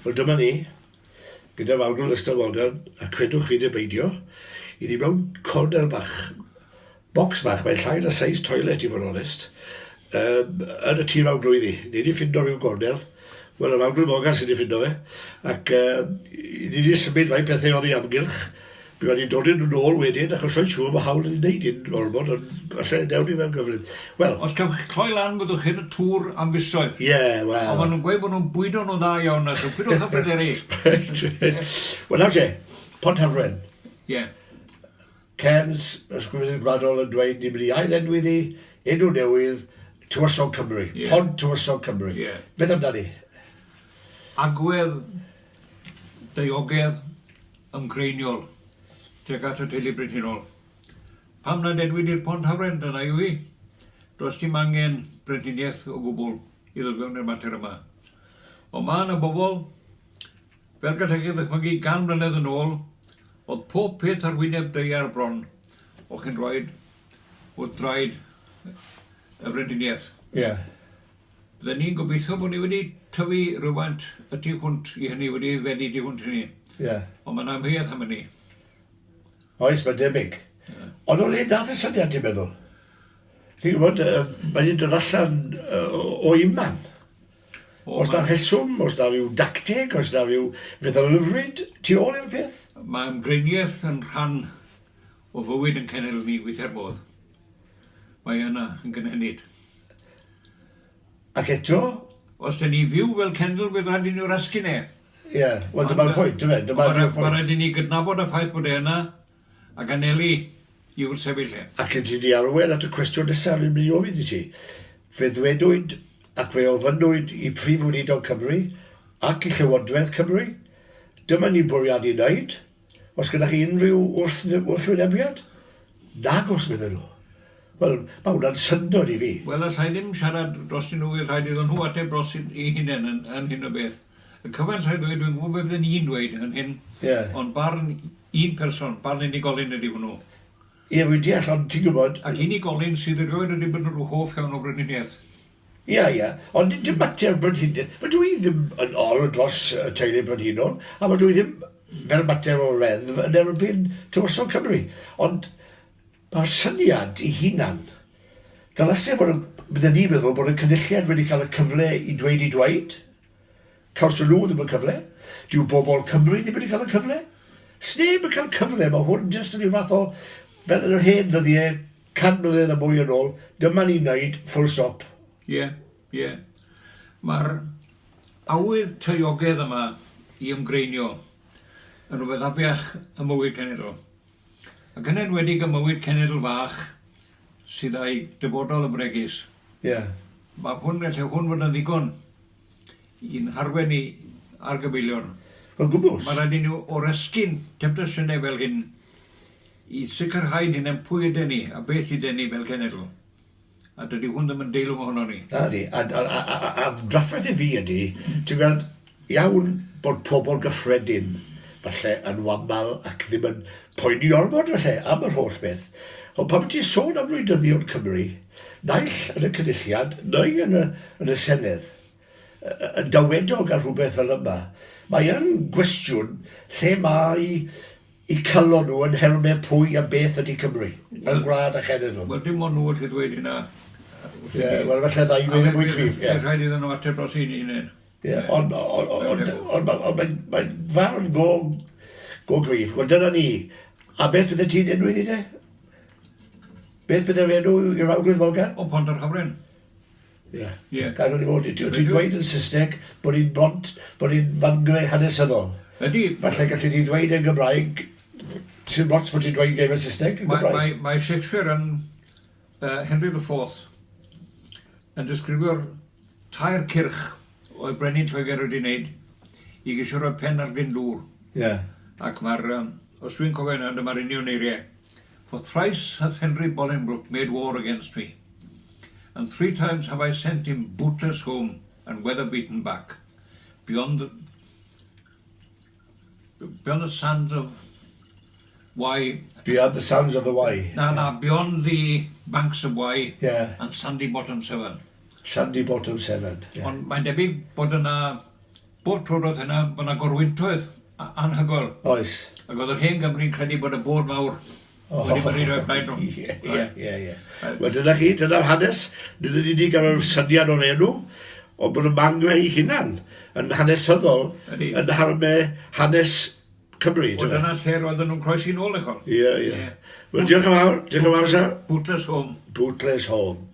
Wel dyma ni, gyda fawr Lester Morgan, a credwch fi dy beidio, i ni mewn cornel bach, bocs bach, mae'n llai na size toilet i fod yn onest, yn y tîr awgrwyddi. Ni wedi ffindo rhyw gornel, wel, y fawr Morgan sydd wedi ffindo fe, ac ni wedi symud fai pethau oddi amgylch. Mi wedi dod yn ôl wedyn, achos roi'n siŵr mae hawl yn gwneud un ormod, ond falle newn ni fe'n gyflym. Wel... Os gewch chi cloi lan byddwch chi'n y tŵr am fusoedd. Ie, wel... Ond maen nhw'n gweud bod nhw'n bwydo nhw dda iawn, so pwydwch a ffrederi. Wel, nawr te, Pont Hafren. Ie. Cairns, ysgrifennydd gwladol yn dweud, ni'n mynd i ailenwi ddi, enw newydd, Tywysog Cymru. Pont Tywysog Cymru. Beth amdani? Agwedd diogedd ymgreiniol. Tuag at y teulu brenhinol. Pam nad edwyd i'r Pont Hafren, dyna yw i. Does dim angen brenhiniaeth o gwbl i ddod fewn i'r mater yma. Ond mae yna bobl, fel gallech chi ddychmygu gan mlynedd yn ôl, oedd pob peth ar wyneb deiar bron, o'ch chi'n rhoid o draed y brenhiniaeth. Ie. Bydden ni'n gobeithio bod ni wedi tyfu rhywfaint y tu hwnt i hynny wedi aeddfedu tu hwnt i ni. Ie. Ond mae'n amheuaeth am hynny. Oes, mae'n debyg. Ond o le dath y syniad, ti'n meddwl? Ti'n gwybod, mae'n dod allan o iman. Os da rheswm, os da rhyw dacteg, os da rhyw feddylfryd tu ôl i'r peth? Mae ymgreiniaeth yn rhan o fywyd yn cenedl ni weithiau'r modd. Mae yna yn gynhenid. Ac eto? Os da ni fyw fel cenedl, bydd rhaid i ni'n rasgu ne. Ie, wel dyma'r pwynt, dyma dyma'r pwynt. Mae rhaid i ni gydnabod y ffaith bod e yna, ac anelu i'w sefyll e. Ac yn ti di arwen at y cwestiwn nesaf yn mynd i ofyn i ti. Fe ddwedwyd ac fe ofynnwyd i Prif Weinidog Cymru ac i Llywodraeth Cymru. Dyma ni'n bwriadu wneud. Os gyda chi unrhyw wrthwynebiad? Nag os bydden nhw. Wel, mae hwnna'n syndod i fi. Wel, allai ddim siarad dros nhw i'r rhaid iddyn nhw ateb dros i hunain yn hyn o beth. Y cyfan rhaid dweud, dwi'n gwybod beth ni'n dweud yn hyn, ond barn un person, barn unigolyn ydy hwnnw. Ie, wy'n deall, ond ti'n gwybod... Ac unigolyn sydd erioed wedi bod yn rhyw hoff iawn o brenhiniaeth. Ie, ond dim mater brenhiniaeth. Mae dwi ddim yn ôl dros y teulu brenhinol, a mae dwi ddim fel mater o reddf yn erbyn Tywysog Cymru. Ond mae'r syniad i hunan, dylase bod bydden ni'n meddwl bod y cynulliad wedi cael y cyfle i dweud, caws nhw ddim yn cyfle, dyw bobl Cymru ddim wedi cael y cyfle. Sneb yn cael cyfle, mae hwn jyst yn ei fath o, fel yn yr hen ddyddiau, 100 mlynedd a mwy yn ôl, dyma ni'n neud full stop. Ie. Mae'r awydd teiogedd yma i ymgreinio yn rhywbeth afiach y mywyd cenedl. Ac yn enwedig y mywyd cenedl fach sydd â'i dyfodol y bregus. Ie. Mae hwn fod yn ddigon i'n harwen i argyfeilion. Wel gwbws. Mae rhaid i nhw oresgyn temptasiynau fel hyn i sicrhau hynny'n pwy ydyn ni a beth ydyn ni fel cenedl. A dydy hwn ddim yn deilwng ohono ni. Na di, a drafferth i fi ydy, ti'n gweld iawn bod pobl gyffredin falle yn wamal ac ddim yn poeni ormod falle am yr holl beth. Ond pan ti'n sôn am wleidyddion Cymru, naill yn y cynulliad, neu yn y Senedd, yn dawedog ar rhywbeth fel yma, mae yn gwestiwn lle mae i cylo nhw yn helmau pwy a beth ydy Cymru, fel gwlad a chenedl. Wel, dim ond nhw wrth ddweud hynna. Wel, falle ddau ddweud yn mwy cryf. Rhaid iddyn nhw ateb dros un un. Ond mae'n farn go gryf. Wel, dyna ni. A beth bydde ti'n enw iddi de? Beth bydde'r enw i'r awgryd Morgan? O Pont yr Hafren. Ie. Gael ni fod, ti'n dweud yn Saesneg bod ni'n bont, bod ni'n fangrau hanesyddol. Ydy. Falle gallu ni ddweud yn Gymraeg, sy'n bots bod ti'n dweud geir yn Saesneg yn Gymraeg. Mae Shakespeare yn Henry IV yn disgrifio'r tair cyrch o'i brenin Lloegr wedi wneud i gisio roi pen ar gyndŵr. Ie. Ac mae'r, os dwi'n cofio yna, dyma'r union eiriau. For thrice hath Henry Bolingbroke made war against me, and 3 times have I sent him bootless home and weather-beaten back, beyond the sands of Wye. Beyond the sands of the Wye. Beyond the banks of Wye. Yeah. And Sandy Bottom 7. Sandy Bottom 7. Yeah. Ond mae'n debyg bod yna Bob tro oedd hynna, bod yna gorwyntoedd anhygol. Oes. Ac oedd yr hen Gymru'n credu bod y bod mawr wedi mynd i'r blaen nhw. Ie. Wel, dyna'r hanes. Nid ydyn ni gael yr syniad o'r enw, ond bod y mangwe ei hunan yn hanesyddol yn harmau hanes Cymru. Wel, dyna lle roedden nhw'n croesi nôl eich ol. Ie. Wel, diolch yn fawr, sir. Bootless Home. Bootless Home.